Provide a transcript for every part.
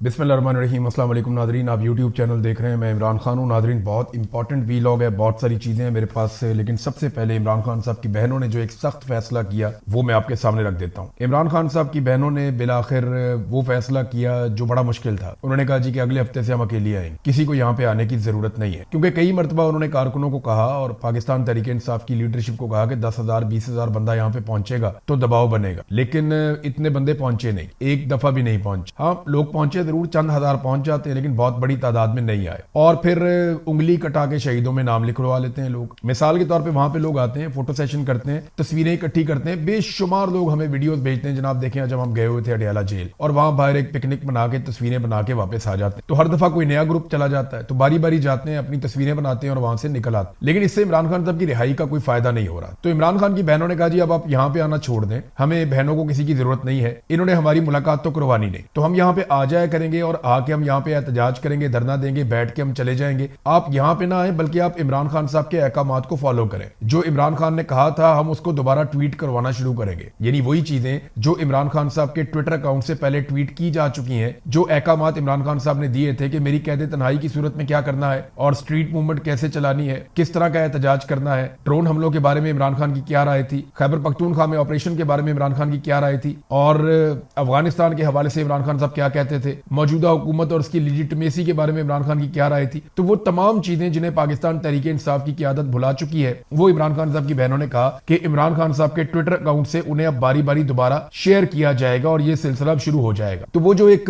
बिस्मिल्लाहिर्रहमानिर्रहीम। अस्सलाम वालेकुम नादरीन, आप यूट्यूब चैनल देख रहे हैं। मैं इमरान खान हूँ। नादरीन, बहुत इंपॉर्टेंट वीलॉग है, बहुत सारी चीज़ें हैं मेरे पास से, लेकिन सबसे पहले इमरान खान साहब की बहनों ने जो एक सख्त फैसला किया वो मैं आपके सामने रख देता हूँ। इमरान खान साहब की बहनों ने बिलाखिर वो फैसला किया जो बड़ा मुश्किल था। उन्होंने कहा जी कि अगले हफ्ते से हम अकेले आएंगे, किसी को यहाँ पे आने की जरूरत नहीं है, क्योंकि कई मरतबा उन्होंने कारकुनों को कहा और पाकिस्तान तहरीक इंसाफ की लीडरशिप को कहा कि 10,000 20,000 बंदा यहाँ पे पहुंचेगा तो दबाव बनेगा, लेकिन इतने बंदे पहुंचे नहीं, एक दफा भी नहीं पहुंचे। हाँ, लोग पहुंचे जरूर, चंद हजार पहुंच जाते हैं, लेकिन बहुत बड़ी तादाद में नहीं आए। और फिर उंगली कटा के शहीदों में नाम लिखवा लेते हैं लोग। मिसाल के तौर पे वहां पे लोग आते हैं, फोटो सेशन करते हैं, तस्वीरें इकट्ठी करते हैं। बेशुमार लोग हमें वीडियोस भेजते हैं, जनाब देखें जब हम गए हुए थे अडियाला जेल, और वहां बाहर एक पिकनिक बना के तस्वीरें बना के वापस आ जाते हैं। तो हर दफा कोई नया ग्रुप चला जाता है, तो बारी बारी जाते हैं, अपनी तस्वीरें बनाते हैं और वहां से निकल आते हैं। लेकिन इससे इमरान खान साहब की रिहाई का कोई फायदा नहीं हो रहा। तो इमरान खान की बहनों ने कहा जी अब आप यहाँ पे आना छोड़ दें, हमें बहनों को किसी की जरूरत नहीं है, इन्होंने हमारी मुलाकात तो करवानी नहीं, तो हम यहाँ पे आ जाया करेंगे और आके हम यहाँ पे एहतजाज करेंगे, धरना देंगे, बैठ के हम चले जाएंगे। आप यहाँ पे ना आए, बल्कि आप इमरान खान साहब के अहकामात को फॉलो करें। जो इमरान खान ने कहा था हम उसको दोबारा ट्वीट करवाना शुरू करेंगे, यानी वही चीजें जो इमरान खान साहब के ट्विटर अकाउंट से पहले ट्वीट की जा चुकी हैं। जो अहकामात इमरान खान साहब ने दिए थे कि मेरी कैद तन्हाई की सूरत में क्या करना है, और स्ट्रीट मूवमेंट कैसे चलानी है, किस तरह का एहतजाज करना है, ड्रोन हमलों के बारे में इमरान खान की क्या राय थी, खैबर पख्तूनख्वा में ऑपरेशन के बारे में इमरान खान की क्या राय थी, और अफगानिस्तान के हवाले से इमरान खान साहब क्या कहते थे, मौजूदा हुकूमत और उसकी लिजिटमेसी के बारे में इमरान खान की क्या राय थी। तो वो तमाम चीजें जिन्हें पाकिस्तान तहरीक इंसाफ की क़यादत भुला चुकी है, वो इमरान खान साहब की बहनों ने कहा कि इमरान खान साहब के ट्विटर अकाउंट से उन्हें अब बारी बारी दोबारा शेयर किया जाएगा और ये सिलसिला शुरू हो जाएगा। तो वो जो एक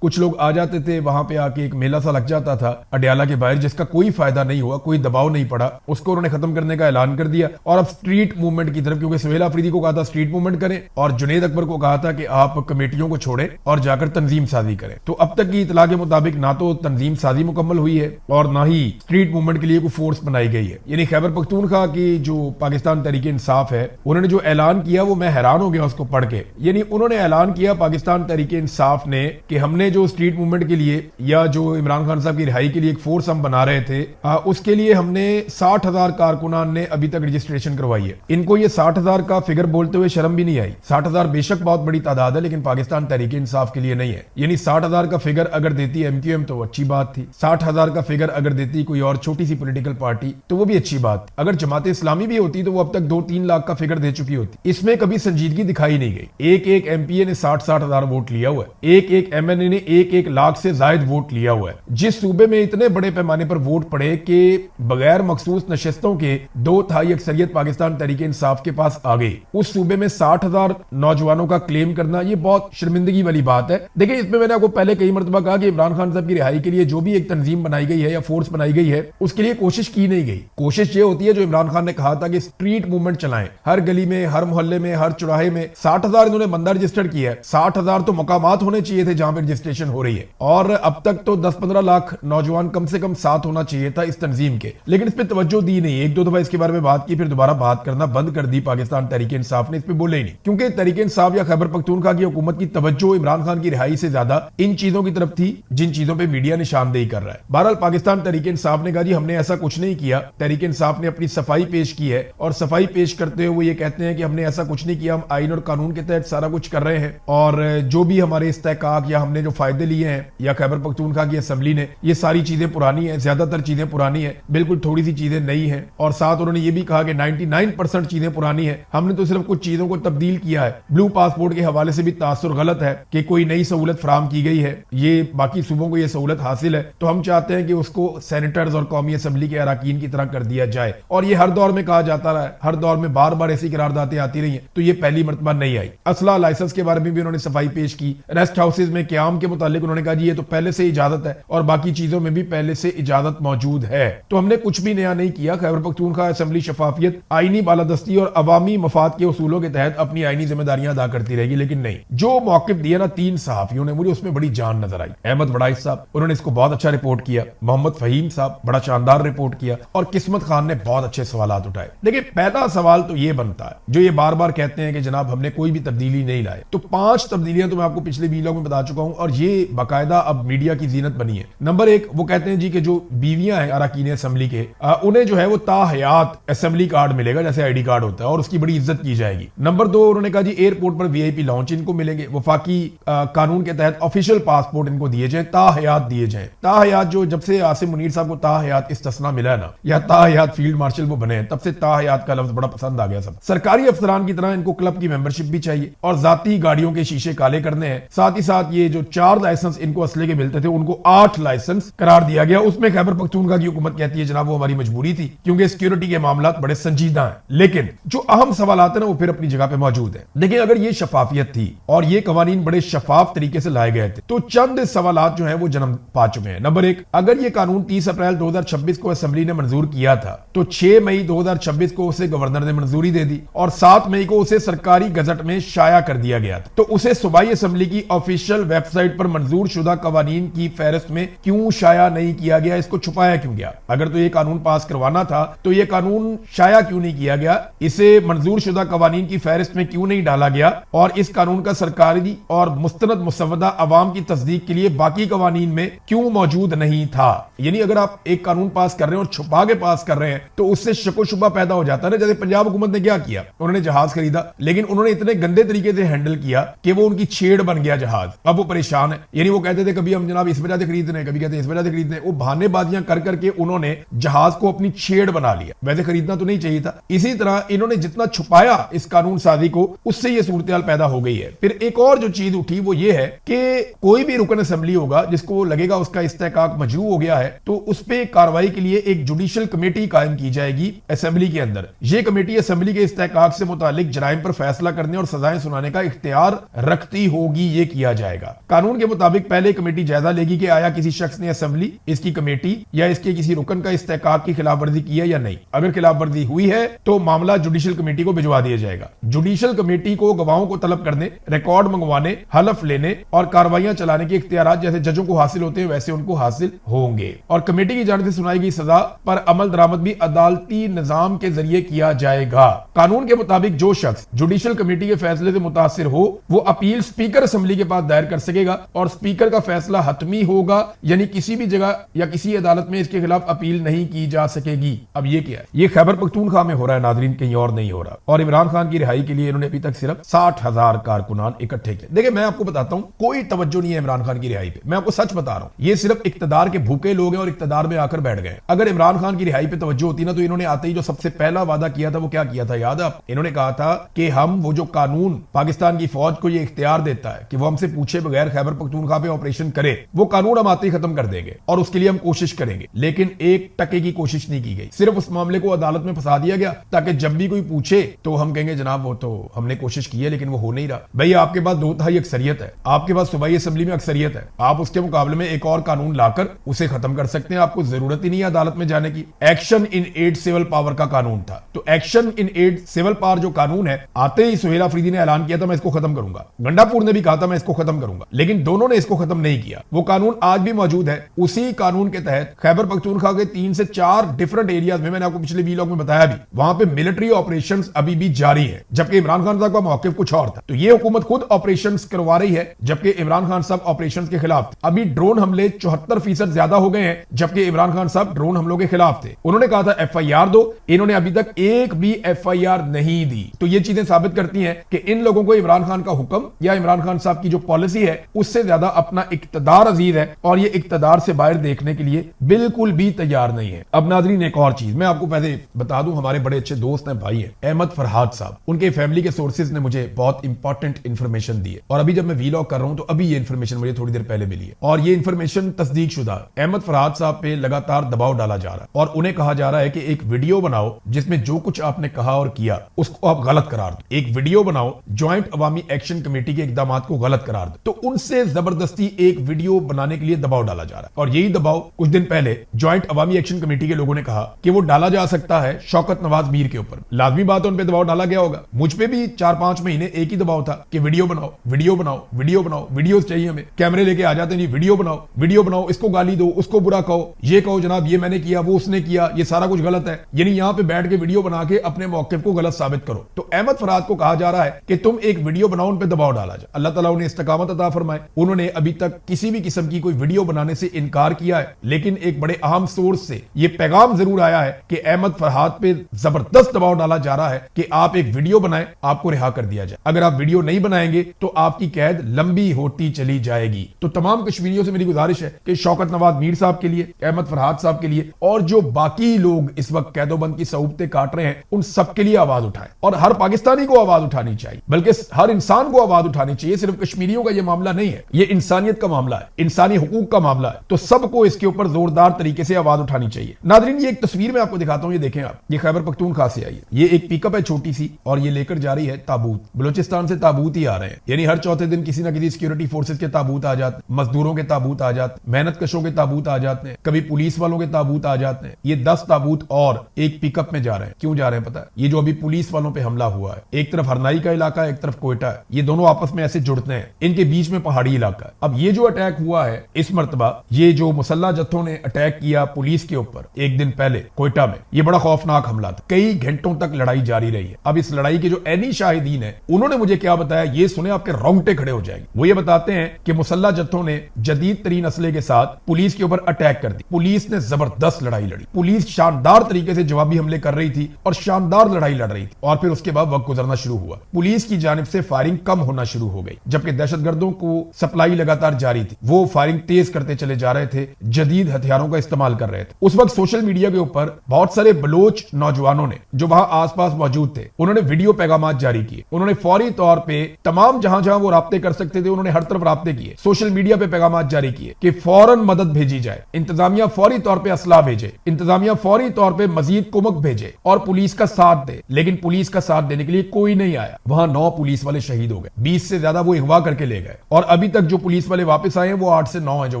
कुछ लोग आ जाते थे, वहां पे आके एक मेला सा लग जाता था अडियाला के बाहर, जिसका कोई फायदा नहीं हुआ, कोई दबाव नहीं पड़ा, उसको उन्होंने खत्म करने का ऐलान कर दिया। और अब स्ट्रीट मूवमेंट की तरफ, क्योंकि सुहेल अफरीदी को कहा था स्ट्रीट मूवमेंट करें और जुनेद अकबर को कहा था कि आप कमेटियों को छोड़ें और जाकर तंजीम साजी करें। तो अब तक की इतला के मुताबिक ना तो तंजीम साजी मुकम्मल हुई है और ना ही स्ट्रीट मूवमेंट के लिए कोई फोर्स बनाई गई है। यानी खैबर पख्तूनख्वा की जो पाकिस्तान तहरीक इंसाफ है, उन्होंने जो ऐलान किया वो मैं हैरान हो गया उसको पढ़ के। यानी उन्होंने ऐलान किया पाकिस्तान तहरीक इंसाफ ने कि हमने जो स्ट्रीट मूवमेंट के लिए या जो इमरान खान साहब की रिहाई के लिए एक फोर्स हम बना रहे थे, उसके लिए हमने 60,000 कारकुनान ने अभी तक रजिस्ट्रेशन करवाई है। इनको ये 60,000 का फिगर बोलते हुए शर्म भी नहीं आई। 60,000 बेशक बहुत बड़ी तादाद है, लेकिन पाकिस्तान तहरीक इंसाफ के लिए नहीं है। यानी 60,000 का फिगर अगर देती एमक्यूएम तो अच्छी बात थी, 60,000 का फिगर अगर देती कोई और छोटी सी पॉलिटिकल पार्टी तो वो भी अच्छी बात। अगर जमात इस्लामी भी होती तो वो अब तक 2-3 लाख का फिगर दे चुकी होती। इसमें कभी संजीदगी दिखाई नहीं गई। एक एक एमपीए ने 60,000 वोट लिया हुआ है, एक एक एमएनए ने 1-1 लाख से जायद वोट लिया हुआ है। जिस सूबे में इतने बड़े पैमाने पर वोट पड़े कि बगैर मखसूस नशस्तों के 2/3 अक्सरियत पाकिस्तान तहरीक इंसाफ के पास आ गई, उस सूबे में 60,000 नौजवानों का क्लेम करना ये बहुत शर्मिंदगी वाली बात है। देखिए, इसमें मैंने आपको पहले कई मरतबा कहा कि इमरान खान साहब की रिहाई के लिए जो भी एक तंजीम बनाई गई है या फोर्स बनाई गई है, उसके लिए कोशिश की नहीं गई। कोशिश ये होती है जो इमरान खान ने कहा था कि स्ट्रीट मूवमेंट चलाएं, हर गली में, हर मोहल्ले में, हर चौराहे में। 60,000 इन्होंने बंदा रजिस्टर्ड किया है, 60,000 तो मकामात होने चाहिए थे जहां पर रजिस्ट्रेशन हो रही है, और अब तक तो 10-15 लाख नौजवान कम से कम साथ होना चाहिए था इस तंजीम के, लेकिन इस पर तवज्जो दी नहीं। 1-2 दफा इसके बारे में बात की, फिर दोबारा बात करना बंद कर दी पाकिस्तान तहरीक इंसाफ ने, इस पर बोले ही नहीं, क्योंकि तहरीक इंसाफ या खैबर पख्तूनख्वा की हुकूमत की तवज्जो इमरान खान की रिहाई से ज्यादा इन चीजों की तरफ थी जिन चीजों पर मीडिया निशानदेही कर रहा है। बहरहाल पाकिस्तान तहरीक इंसाफ ने कहा जी हमने ऐसा कुछ नहीं किया। तहरीक इंसाफ ने अपनी सफाई पेश की है, और सफाई पेश करते हुए ये कहते हैं कि हमने ऐसा कुछ नहीं किया, हम आइन और कानून के तहत सारा कुछ कर रहे हैं, और जो भी हमारे इस्तेहकाक या हमने जो फायदे लिए हैं या खैबर पख्तूनख्वा की असेंबली ने, ये सारी चीजें पुरानी है, ज्यादातर चीजें पुरानी है, बिल्कुल थोड़ी सी चीजें नई है। और साथ उन्होंने ये भी कहा कि 99% चीजें पुरानी है, हमने तो सिर्फ कुछ चीजों को तब्दील किया है। ब्लू पासपोर्ट के हवाले से भी तासुर गलत है कि कोई नई सहूलत फराम की गई है, ये बाकी सूबों को ये सहूलत हासिल है, तो हम चाहते हैं कि उसको सेनेटर्स और कौमी असेंबली के अरकान की तरह कर दिया जाए। और ये हर दौर में कहा जाता रहा है, हर दौर में बार बार ऐसी करारदादें आती रही हैं, तो ये पहली मरतबा नहीं आई। असला लाइसेंस के बारे में भी उन्होंने सफाई पेश की। रेस्ट हाउसेज में क्याम के मुतालिक उन्होंने कहा जी ये तो पहले से इजाजत है, और बाकी चीजों में भी पहले से इजाजत मौजूद है, तो हमने कुछ भी नया नहीं किया। खैबर पख्तूनख्वा असेंबली शफाफियत, आईनी बालादस्ती और अवामी मफाद के उसूलों के तहत अपनी आईनी जिम्मेदारियां अदा करती रहेगी, लेकिन नहीं। जो मौकिफ दिया ना 3 सहाफियों ने, मुझे उसमें बड़ी जान नजर आई। अहमद वड़ाइस साहब, उन्होंने इसको बहुत अच्छा रिपोर्ट किया, मोहम्मद फहीम साहब बड़ा शानदार रिपोर्ट किया, और किस्मत खान ने बहुत अच्छे सवाल उठाए। देखिए, पहला सवाल तो ये बनता है, जो ये बार बार कहते हैं कि जनाब हमने कोई भी तब्दीली नहीं लाए, तो 5 तब्दीलियां तो मैं आपको पिछले वीडियो में बता चुका हूं, और ये बाकायदा अब मीडिया की जीनत बनी है। नंबर 1, वो कहते हैं जी कि जो बीवियां हैं अरकान असेंबली के, उन्हें जो है वो ताहयात असेंबली कार्ड मिलेगा, जैसे आईडी कार्ड होता है, और उसकी बड़ी इज्जत की जाएगी। नंबर 2, उन्होंने कहा जी एयरपोर्ट पर वीआईपी लॉन्च इनको मिलेंगे, वफाकी कानून के तहत ऑफिशियल ऑफिशियल पासपोर्ट इनको दिए जाए, ताहयात दिए जाए। ताहयात जो जब से आसिम मुनीर साहब को ताहयात इस्तिस्ना मिला है ना, या ताहयात फील्ड मार्शल वो बने हैं, तब से ताहयात का लफ्ज बड़ा पसंद आ गया सब। सरकारी अफसरान की तरह इनको क्लब की मेंबरशिप भी चाहिए और जाती गाड़ियों के शीशे काले करने हैं। साथ ही साथ ये जो 4 लाइसेंस इनको असले के मिलते थे उनको 8 लाइसेंस करार दिया गया। उसमें खैबर पख्तूनख्वा की हुकूमत कहती है जनाब वो हमारी मजबूरी थी क्योंकि सिक्योरिटी के मामला बड़े संजीदा हैं। लेकिन जो अहम सवाल आते हैं ना वो फिर अपनी जगह पे मौजूद है। देखिए, अगर ये शफाफियत थी और ये कवानीन बड़े शफाफ तरीके से लाए गए थे तो चंद सवालात जो है वो जन्म पा चुके हैं। नंबर 1, अगर ये कानून 30 अप्रैल 2026 को असेंबली ने मंजूर किया था तो 6 मई 2026 को उसे गवर्नर ने मंजूरी दे दी और 7 मई को उसे सरकारी गजट में शाया कर दिया गया था। तो उसे सूबाई असेंबली की ऑफिशियल वेबसाइट पर मंजूर शुदा कवानीन की फहरिस्त में क्यों शाया नहीं किया गया? इसको छुपाया क्यों गया? अगर तो ये कानून पास करवाना था तो ये कानून शाया क्यों नहीं किया गया? इसे मंजूर शुदा कवानीन की फहरिस्त में क्यों नहीं डाला गया? और इस कानून का सरकारी और मुस्तनद मुसवदा अवाम की तस्दीक के लिए बाकी कवानीन में क्यों मौजूद नहीं था? यानी अगर आप एक कानून पास कर रहे हैं और छुपा के पास कर रहे हैं तो उससे शको शुबा पैदा हो जाता है ना। जैसे पंजाब हुकूमत ने क्या किया, उन्होंने जहाज खरीदा लेकिन उन्होंने इतने गंदे तरीके से हैंडल किया कि वो उनकी छेड़ बन गया जहाज। अब वो परेशान है। यानी वो कहते थे कभी हम जनाब इस वजह से खरीद रहे हैं, कभी कहते हैं इस वजह से खरीद रहे हैं। वो बहानेबाजियां कर करके उन्होंने जहाज को अपनी छेड़ बना लिया। वैसे खरीदना तो नहीं चाहिए था। इसी तरह इन्होंने जितना छुपाया इस कानून साजी को उससे ये सूरत पैदा हो गई है। फिर एक और जो चीज उठी वो ये है कि कोई भी रुकन असेंबली होगा जिसको लगेगा उसका इस्तेहकाक मजरू हो गया है तो उस पर कार्रवाई के लिए एक जुडिशियल कमेटी कायम की जाएगी असेंबली के अंदर। यह कमेटी असेंबली के इस्तेहकाक से मुतालिक जराइम पर फैसला करने और सजाएं सुनाने का इख्तियार रखती होगी। ये किया जाएगा। कानून के मुताबिक पहले कमेटी जायजा लेगी कि आया किसी शख्स ने असेंबली, इसकी कमेटी या इसके किसी रुकन का इस्तेहकाक की खिलाफवर्जी की है या नहीं। अगर खिलाफवर्जी हुई है तो मामला जुडिशियल कमेटी को भिजवा दिया जाएगा। जुडिशियल कमेटी को गवाहों को तलब करने, रिकॉर्ड मंगवाने, हलफ लेने और कार्रवाइयां चलाने के इख्तियारात जैसे जजों को हासिल होते हैं वैसे उनको हासिल होंगे। और कमेटी की जानिब से सुनाई गई सजा पर अमल दरामद भी अदालती निजाम के जरिए किया जाएगा। कानून के मुताबिक जो शख्स जुडिशियल कमेटी के फैसले से मुतासिर हो वो अपील स्पीकर असेंबली के पास दायर कर सकेगा और स्पीकर का फैसला हतमी होगा। यानी किसी भी जगह या किसी अदालत में इसके खिलाफ अपील नहीं की जा सकेगी। अब ये क्या है? ये खैबर पख्तूनख्वा में हो रहा है नाजरीन, कहीं और नहीं हो रहा। और इमरान खान की रिहाई के लिए इन्होंने अभी तक सिर्फ 60,000 कारकुनान इकट्ठे किए। देखिए, मैं आपको बताता हूं कोई तवज्जो नहीं है इमरान खान की रिहाई पे। मैं आपको सच बता रहा हूं, ये सिर्फ इक्तदार के भूखे लोग हैं और इक्तदार में आकर बैठ गए। अगर इमरान खान की रिहाई पे तवज्जो होती ना तो इन्होंने आते ही जो सबसे पहला वादा किया था वो क्या किया था याद है आप? इन्होंने कहा था कि हम वो जो कानून पाकिस्तान की फौज को ये इख्तियार देता है कि वो हमसे पूछे बगैर खैबर पख्तूनख्वा पे ऑपरेशन करे, वो कानून हम आते ही खत्म कर देंगे और उसके लिए हम कोशिश करेंगे। लेकिन 1 टके की कोशिश नहीं की गई। सिर्फ उस मामले को अदालत में फंसा दिया गया ताकि जब भी कोई पूछे तो हम कहेंगे जनाब वो तो हमने कोशिश की है लेकिन वो हो नहीं रहा। भाई आपके पास 2/3 अक्सरियत है, आपके पास सूबाई असेंबली में अक्सरियत है। आप उसके मुकाबले में एक और कानून लाकर उसे खत्म कर सकते हैं। आपको जरूरत ही नहीं है अदालत में जाने की। Action in aid civil power का कानून था, तो action in aid civil power जो कानून है आते ही सुहेल अफरीदी ने ऐलान किया था मैं इसको खत्म करूंगा। गंडापुर ने भी कहा था मैं इसको खत्म करूंगा, लेकिन दोनों ने इसको खत्म नहीं किया। वो कानून आज भी मौजूद है। उसी कानून के तहत खैबर पख्तूनख्वा के 3 से 4 डिफरेंट एरियाज में, मैंने आपको पिछले वीलॉग में बताया भी, वहां पे मिलिट्री ऑपरेशंस अभी भी जारी है, जबकि इमरान खान साहब का मौकिफ कुछ और था। तो ये हुकूमत खुद ऑपरेशंस करवा रही है जबकि इमरान खान साहब ऑपरेशंस के खिलाफ थे। अभी ड्रोन हमले 74% ज्यादा हो गए हैं जबकि इमरान खान साहब ड्रोन हमलों के खिलाफ थे। उन्होंने कहा था FIR दो, इन्होंने अभी तक एक भी FIR नहीं दी। तो ये चीजें साबित करती हैं कि इन लोगों को इमरान खान का हुक्म या इमरान खान साहब की जो पॉलिसी है उससे ज्यादा अपना इक्तदार अजीज है और ये इक्तदार से बाहर देखने के लिए बिल्कुल भी तैयार नहीं है। अब नाजरीन एक और चीज मैं आपको पहले बता दूं, हमारे बड़े अच्छे दोस्त हैं, भाई हैं, अहमद फरहाद साहब। उनके फैमिली के सोर्सेज ने मुझे बहुत इंपॉर्टेंट इंफॉर्मेशन दी है और अभी जब मैं वीलॉग कर रहा हूं तो अभी ये इंफॉर्मेशन मुझे थोड़ी देर पहले मिली है और ये इंफॉर्मेशन तस्दीक शुदा। अहमद फरहाद साहब पे लगातार दबाव डाला जा रहा है और उन्हें कहा जा रहा है कि एक वीडियो बनाओ जिसमें जो कुछ आपने कहा और किया उसको आप गलत करार दो। एक वीडियो बनाओ ज्वाइंट अवामी एक्शन कमेटी के इकदामात को गलत करार दो। तो उनसे जबरदस्ती एक वीडियो बनाने के लिए दबाव डाला जा रहा है और यही दबाव कुछ दिन पहले ज्वाइंट अवामी एक्शन कमेटी के लोगों ने कहा कि वो डाला जा सकता है शौकत नवाज मीर के ऊपर। लाजमी बात है उन पे दबाव डाला गया होगा। मुझ पे भी 4-5 महीने एक ही दबाव था कि वीडियो बनाओ, वीडियो बनाओ, वीडियो बनाओ, वीडियोस चाहिए हमें। कैमरे लेके आ जाते नहीं, वीडियो बनाओ, वीडियो बनाओ, इसको गाली दो, उसको बुरा कहो, ये कहो जनाब ये मैंने किया, वो उसने किया, ये सारा कुछ गलत है। यानी यहां पे बैठ के वीडियो बना के अपने मौकिफ को गलत साबित करो। तो अहमद फरहाद को कहा जा रहा है कि तुम एक वीडियो बनाओ, उन पे दबाव डाला जाए। अल्लाह ताला उन्हें इस्तकामत अता फरमाए। उन्होंने अभी तक किसी भी किस्म की कोई वीडियो बनाने से इनकार किया है, लेकिन एक बड़े अहम सोर्स से यह पैगाम जरूर आया है कि अहमद फरहाद पे जबरदस्त दबाव डाला जा रहा है कि आप एक वीडियो बनाएं, आपको रिहा कर दिया जाए। अगर आप वीडियो नहीं बनाएंगे तो आपकी कैद लंबी होती चली चली जाएगी। तो तमाम कश्मीरियों से मेरी गुजारिश है कि शौकत नवाज मीर साहब के लिए, अहमद फरहाद साहब के लिए और जो बाकी लोग इस वक्त कैदोबंद की सऊबतें काट रहे हैं, उन सबके लिए आवाज उठाएं। और हर पाकिस्तानी को आवाज उठानी चाहिए, बल्कि हर इंसान को आवाज उठानी चाहिए। सिर्फ कश्मीरियों का यह मामला नहीं है, यह इंसानियत का मामला है, इंसानी हुकूक का मामला है। तो सबको इसके ऊपर जोरदार तरीके से आवाज उठानी चाहिए। नादरीन, ये एक तस्वीर मैं आपको दिखाता हूं, ये देखें आप, ये खैबर पख्तूनख्वा से आई है। ये एक पिकअप है छोटी सी और ये लेकर जा रही है ताबूत। बलूचिस्तान से ताबूत ही आ रहे हैं, यानी हर चौथे दिन किसी ना किसी सिक्योरिटी फोर्सेज के ताबूत आ जाते, मजदूरों के ताबूत आ जाते, मेहनत कशों के ताबूत आ जाते हैं, कभी पुलिस वालों के ताबूत आ जाते हैं। ये 10 ताबूत और एक पिकअप में जा रहे हैं। क्यों जा रहे हैं पता है? ये जो अभी पुलिस वालों पे हमला हुआ है, एक तरफ हरनाई का इलाका है, एक तरफ कोयटा है, ये दोनों आपस में ऐसे जुड़ते हैं, इनके बीच में पहाड़ी इलाका है। अब ये जो अटैक हुआ है इस मर्तबा, ये जो मुसल्ला जत्थों ने अटैक किया पुलिस के ऊपर एक दिन पहले कोयटा में, ये बड़ा खौफनाक हमला था। कई घंटों तक लड़ाई जारी रही है। अब इस लड़ाई के जो ऐनी शाहिदीन है, उन्होंने मुझे क्या बताया, ये सुने आपके रोंगटे खड़े हो जाएंगे। वो ये बताते हैं कि मुसल्ला जत्थों ने जदीद तरीन असले के साथ पुलिस के ऊपर अटैक कर दी। पुलिस ने जबरदस्त लड़ाई लड़ी, पुलिस शानदार तरीके से जवाबी हमले कर रही थी और शानदार लड़ाई लड़ रही थी। और फिर उसके बाद वक्त गुजरना शुरू हुआ, पुलिस की जानिब से फायरिंग कम होना शुरू हो गई, जबकि दहशतगर्दों को सप्लाई लगातार जारी थी। वो फायरिंग तेज करते चले जा रहे थे, जदीद हथियारों का इस्तेमाल कर रहे थे। उस वक्त सोशल मीडिया के ऊपर बहुत सारे बलोच नौजवानों ने जो वहां आसपास मौजूद थे, उन्होंने वीडियो पैगाम जारी किए। उन्होंने फौरी तौर पे तमाम जहां जहां वो राब्ते कर सकते थे, उन्होंने हर तरफ राब्ते किए, सोशल मीडिया पे पैगाम जारी किए कि फौरन मदद भेजी जाए, इंतजामिया फौरी तौर पे असला भेजे, इंतजामिया फौरी तौर पे मजीद कुमक भेजे और पुलिस का साथ दे। लेकिन पुलिस का साथ देने के लिए कोई नहीं आया। वहां 9 पुलिस वाले शहीद हो गए, 20 से ज्यादा वो अगवा करके ले गए। और अभी तक जो पुलिस वाले वापस आए हैं वो 8 से 9 हैं जो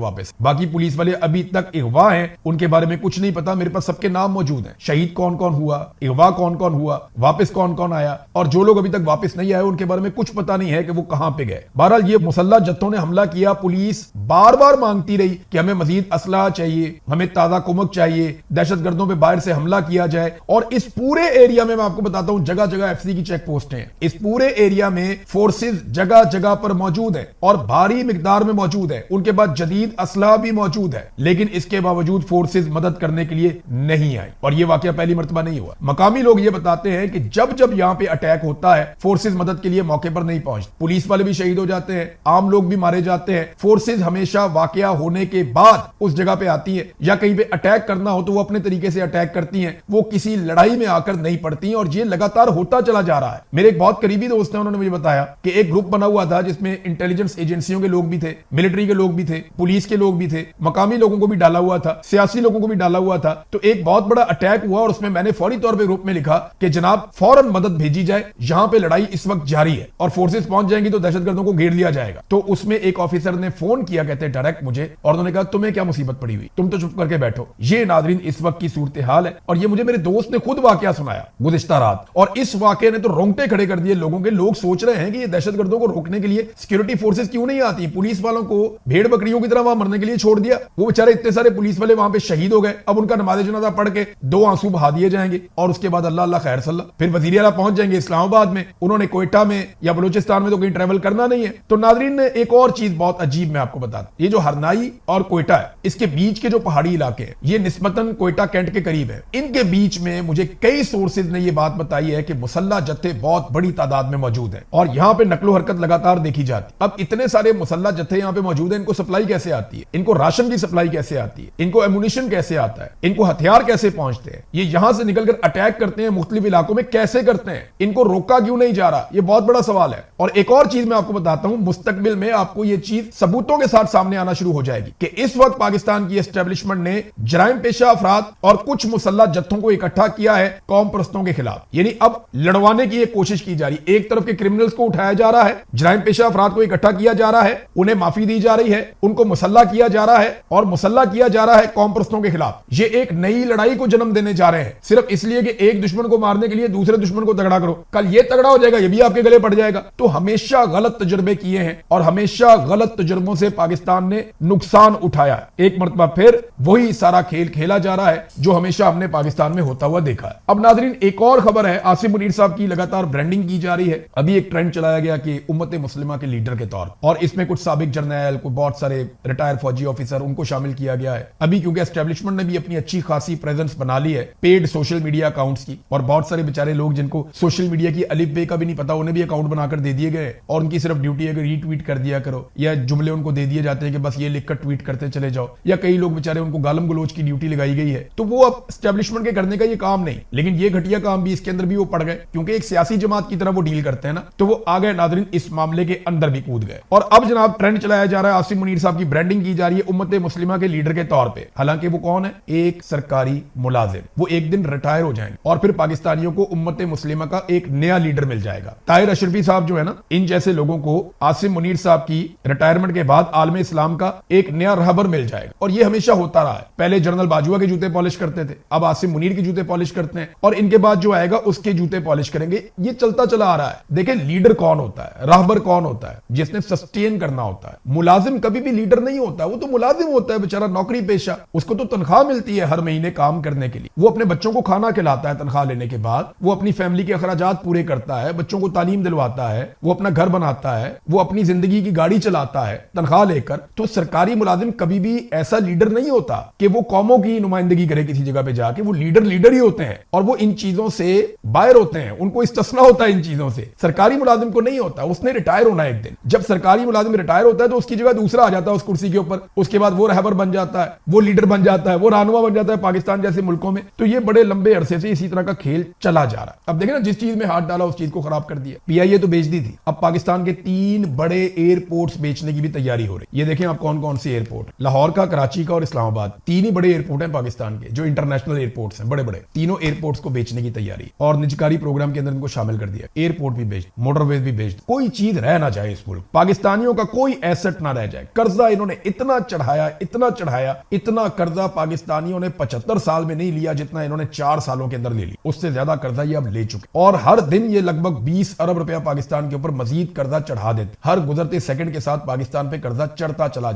वापस। बाकी पुलिस वाले अभी तक अगवा हैं, उनके बारे में कुछ नहीं पता। मेरे पास सबके नाम मौजूद हैं, शहीद कौन कौन हुआ, अगवा कौन कौन हुआ, वापस कौन कौन आया, और जो लोग अभी तक वापस नहीं आए उनके बारे में कुछ पता नहीं है कि वो कहां पे गए। बहरहाल ये मुसल्ला जत्थों ने हमला किया। पुलिस बार बार मांगती रही कि हमें मजीद असला चाहिए, हमें ताजा कुमक चाहिए, दहशतगर्दों पे बाहर से हमला किया जाए। और इस पूरे एरिया में मैं आपको बताता हूं, जगह जगह एफसी की चेक पोस्ट हैं। इस पूरे एरिया में फोर्सेज जगह जगह पर मौजूद है और भारी मिकदार में मौजूद है। उनके पास जदीद असला भी मौजूद है, लेकिन इसके बावजूद फोर्सेज मदद करने के लिए नहीं आए। और यह वाकया पहली मर्तबा नहीं हुआ। मकामी लोग यह बताते हैं कि जब जब यहां पे अटैक होता है, फोर्सेज मदद के लिए मौके पर नहीं पहुंचते, पुलिस वाले भी शहीद हो जाते हैं, आम लोग भी मारे जाते हैं। फोर्सेज हमेशा वाकया होने के बाद उस जगह पे आती है, या कहीं पे अटैक करना हो तो वो अपने तरीके से अटैक करती हैं, वो किसी लड़ाई में आकर नहीं पड़ती। और ये लगातार होता चला जा रहा है। मेरे एक बहुत करीबी दोस्त हैं, उन्होंने मुझे बताया कि एक ग्रुप बना हुआ था जिसमें इंटेलिजेंस एजेंसियों के लोग भी थे, मिलिट्री के लोग भी थे, पुलिस के लोग भी थे, मकामी लोगों को भी डाला हुआ था, सियासी लोगों को भी डाला हुआ था। तो एक बहुत बड़ा अटैक हुआ और उसमें मैंने फौरी तौर पर ग्रुप में लिखा कि जनाब फौरन मदद भेजी जाए, यहां पे लड़ाई इस वक्त जारी है और फोर्सेस पहुंच जाएंगी तो दहशतगर्दों को घेर लिया जाएगा। तो उसमें एक ऑफिसर ने फोन किया, कहते डायरेक्ट मुझे, और उन्होंने कहा तुम्हें क्या मुसीबत पड़ी हुई, तुम तो चुप करके बैठो। ये नादरीन इस वक्त की सूरत हाल है। और ये मुझे मेरे दोस्त ने खुद वाकया सुनाया गुज़िश्ता रात, और इस वाकये ने तो रोंगटे खड़े कर दिए लोगों के। लोग सोच रहे हैं कि ये दहशतगर्दों को रोकने के लिए सिक्योरिटी फोर्सेस क्यों नहीं आती, पुलिस वालों को भेड़ बकरियों की तरह वहां मरने के लिए छोड़ दिया। वो बेचारे इतने सारे पुलिस वाले वहां पे शहीद हो गए, अब उनका नमाज जनाजा पढ़ के 2 आंसू बहा दिए जाएंगे और उसके बाद अल्लाह अल्लाह खैर सल्ला, फिर वजीर आला पहुंच जाएंगे इस्लामाबाद में। उन्होंने कोयटा में या बलूचिस्तान में तो कहीं ट्रेवल करना नहीं है। तो नादरीन ने एक और चीज बहुत अजीब मैं आपको बता दूं, ये जो हरनाई और कोयटा है, इसके बीच के जो पहाड़ी इलाके हैं, ये निस्बतन कोयटा कैंट के करीब है। इनके बीच में मुझे कई सोर्सेज ने यह बात बताई है कि मुसल्ला जत्थे बहुत बड़ी तादाद में मौजूद है और यहां पे नकलो हरकत लगातार देखी जाती। अब इतने सारे मुसल्ला जत्थे यहां पे मौजूद है, इनको सप्लाई कैसे आती है, इनको राशन की सप्लाई कैसे आती है, इनको एमुनिशन कैसे आता है, इनको हथियार कैसे पहुंचते हैं, ये यहां से निकलकर अटैक करते हैं मुख्तलिफ इलाकों में कैसे करते हैं, इनको रोका क्यों नहीं जा रहा, यह बहुत बड़ा सवाल है। और एक और चीज मैं आपको बताता हूं, मुस्तकबिल में आपको यह चीज सबूतों के साथ सामने आना शुरू हो जाएगी कि इस वक्त पाकिस्तान की एस्टेब्लिशमेंट ने जराइम पेशा अफराद और कुछ मुसल्ला जत्थों को इकट्ठा किया है कौम परस्तों के खिलाफ। यानी अब लड़वाने की एक कोशिश की जा रही है। एक तरफ के क्रिमिनल्स को उठाया जा रहा है, जराइम पेशा अफराद को इकट्ठा किया जा रहा है, उन्हें माफी दी जा रही है, उनको मुसल्ला किया जा रहा है और मुसल्ला किया जा रहा है कौम परस्तों के खिलाफ। ये एक नई लड़ाई को जन्म देने जा रहे हैं, सिर्फ इसलिए कि एक दुश्मन को मारने के लिए दूसरे दुश्मन को तगड़ा करो, कल ये तगड़ा हो जाएगा, ये भी आपके गले पड़ जाएगा। तो हमेशा गलत तजुर्बे किए हैं और हमेशा गलत तजुर्बों से पाकिस्तान ने नुकसान उठाया। एक मरतबा फिर वही सारा खेल खेला जा रहा है जो हमेशा हमने पाकिस्तान में होता हुआ देखा है। अब नाजरीन एक और खबर है, आसिफ मुनीर साहब की लगातार ब्रांडिंग की जा रही है। अभी एक ट्रेंड चलाया गया कि उम्मत मुस्लिमा के लीडर के तौर, और इसमें कुछ साबिक जर्नैल, कुछ बहुत सारे रिटायर फौजी ऑफिसर, उनको शामिल किया गया है। अभी क्योंकि एस्टेब्लिशमेंट ने भी अपनी अच्छी खासी प्रेजेंस बना ली है पेड सोशल मीडिया अकाउंट्स की, और बहुत सारे बेचारे लोग जिनको सोशल मीडिया की अलिफ बे का भी नहीं पता, उन्हें भी अकाउंट बनाकर दे दिए गए और उनकी सिर्फ ड्यूटी है कि रीट्वीट कर दिया लिया करो, या जुमले उनको दे दिए जाते हैं कि बस ये लिखकर ट्वीट करते चले जाओ, या कई लोग बेचारे उनको गालम गलोच की ड्यूटी लगाई गई है, तो वो अब एस्टेब्लिशमेंट के करने का ये काम नहीं। लेकिन ये घटिया काम भी इसके अंदर भी वो पड़ गए, क्योंकि एक सियासी जमात की तरह वो डील करते हैं ना, तो वो आ गए नाज़रीन, इस मामले के अंदर भी कूद गए। और अब जनाब ट्रेंड चलाया जा रहा है, आसिम मुनीर साहब की ब्रांडिंग की जा रही है उम्मत मुस्लिमा के लीडर के तौर पे। हालांकि वो कौन है? एक सरकारी मुलाजिम। वो एक दिन रिटायर हो जाएंगे और फिर पाकिस्तानियों को उम्मत मुस्लिमा का एक नया लीडर मिल जाएगा। ताहिर अशरफी साहब जो है ना, इन जैसे लोगों को आसिम मुनीर साहब की रिटायरमेंट के बाद आलम इस्लाम का एक नया रहबर मिल जाएगा। और ये हमेशा होता रहा है। पहले जनरल बाजुआ के जूते पॉलिश करते थे, अब आसिम मुनीर के जूते पॉलिश करते हैं, और इनके बाद जो आएगा उसके जूते पॉलिश करेंगे। ये चलता चला आ रहा है। देखिए, लीडर कौन होता है, रहबर कौन होता है? जिसने सस्टेन करना होता है। मुलाजिम कभी भी लीडर नहीं होता, वो तो मुलाजिम होता है बेचारा, नौकरी पेशा। उसको तो तनख्वाह मिलती है हर महीने काम करने के लिए। वो अपने बच्चों को खाना खिलाता है तनख्वाह लेने के बाद, वो अपनी फैमिली के अखराजात पूरे करता है, बच्चों को तालीम दिलवाता है, वो अपना घर बनाता है, वो अपनी जिंदगी की गाड़ी चलाता है तनख्वाह लेकर। तो सरकारी मुलाजिम कभी भी ऐसा लीडर नहीं होता कि वो कौमों की नुमाइंदगी करे किसी जगह पे जाके। वो लीडर ही होते हैं और वो इन चीजों से बाहर होते हैं, उनको इस्तिस्ना होता है इन चीजों से। सरकारी मुलाजिम को नहीं होता, उसने रिटायर होना है एक दिन। जब सरकारी मुलाजिम रिटायर होता है तो उसकी जगह दूसरा आ जाता है उस कुर्सी के ऊपर, उसके बाद वो रहबर बन जाता है, वो लीडर बन जाता है, वो रहनुमा बन जाता है पाकिस्तान जैसे मुल्कों में। तो ये बड़े लंबे अरसे से इसी तरह का खेल चला जा रहा है। अब देखें ना, जिस चीज में हाथ डाला उस चीज को खराब कर दिया। पीआईए तो बेच दी थी, अब पाकिस्तान के 3 बड़े एयरपोर्ट्स बेचने की भी तैयारी हो रही। ये देखें आप कौन कौन से एयरपोर्ट, लाहौर का, कराची का और इस्लामाबाद, 3 ही बड़े एयरपोर्ट हैं पाकिस्तान के जो इंटरनेशनल एयरपोर्ट्स हैं, बड़े बड़े। तीनों एयरपोर्ट्स को बेचने की तैयारी, और निजकारी प्रोग्राम के अंदर इनको शामिल कर दिया। एयरपोर्ट भी बेच, मोटरवेज भी बेच, कोई चीज रह ना जाए इस मुल्क, पाकिस्तानियों का कोई एसेट ना रह जाए। कर्जा इन्होंने इतना चढ़ाया, इतना चढ़ाया, इतना कर्जा पाकिस्तानियों ने 75 साल में नहीं लिया जितना इन्होंने 4 सालों के अंदर ले लिया। उससे ज्यादा कर्जा ये अब ले चुके, और हर दिन ये लगभग 20 अरब रुपया पाकिस्तान के ऊपर मजीद कर्जा चढ़ा देते। हर गुजरते सेकंड के साथ पाकिस्तान पे कर्जा चढ़ता चला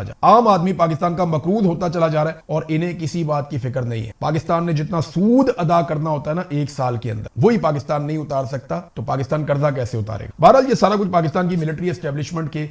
जा। आम आदमी पाकिस्तान का मकरूज होता चला जा रहा है और इन्हें किसी बात की फिक्र नहीं है। पाकिस्तान ने जितना सूद अदा करना होता है ना 1 साल के अंदर, वही पाकिस्तान नहीं उतार सकता, तो पाकिस्तान कर्जा कैसे उतारेगा? बहरहाल ये सारा कुछ पाकिस्तान की मिलिट्री एस्टेब्लिशमेंट के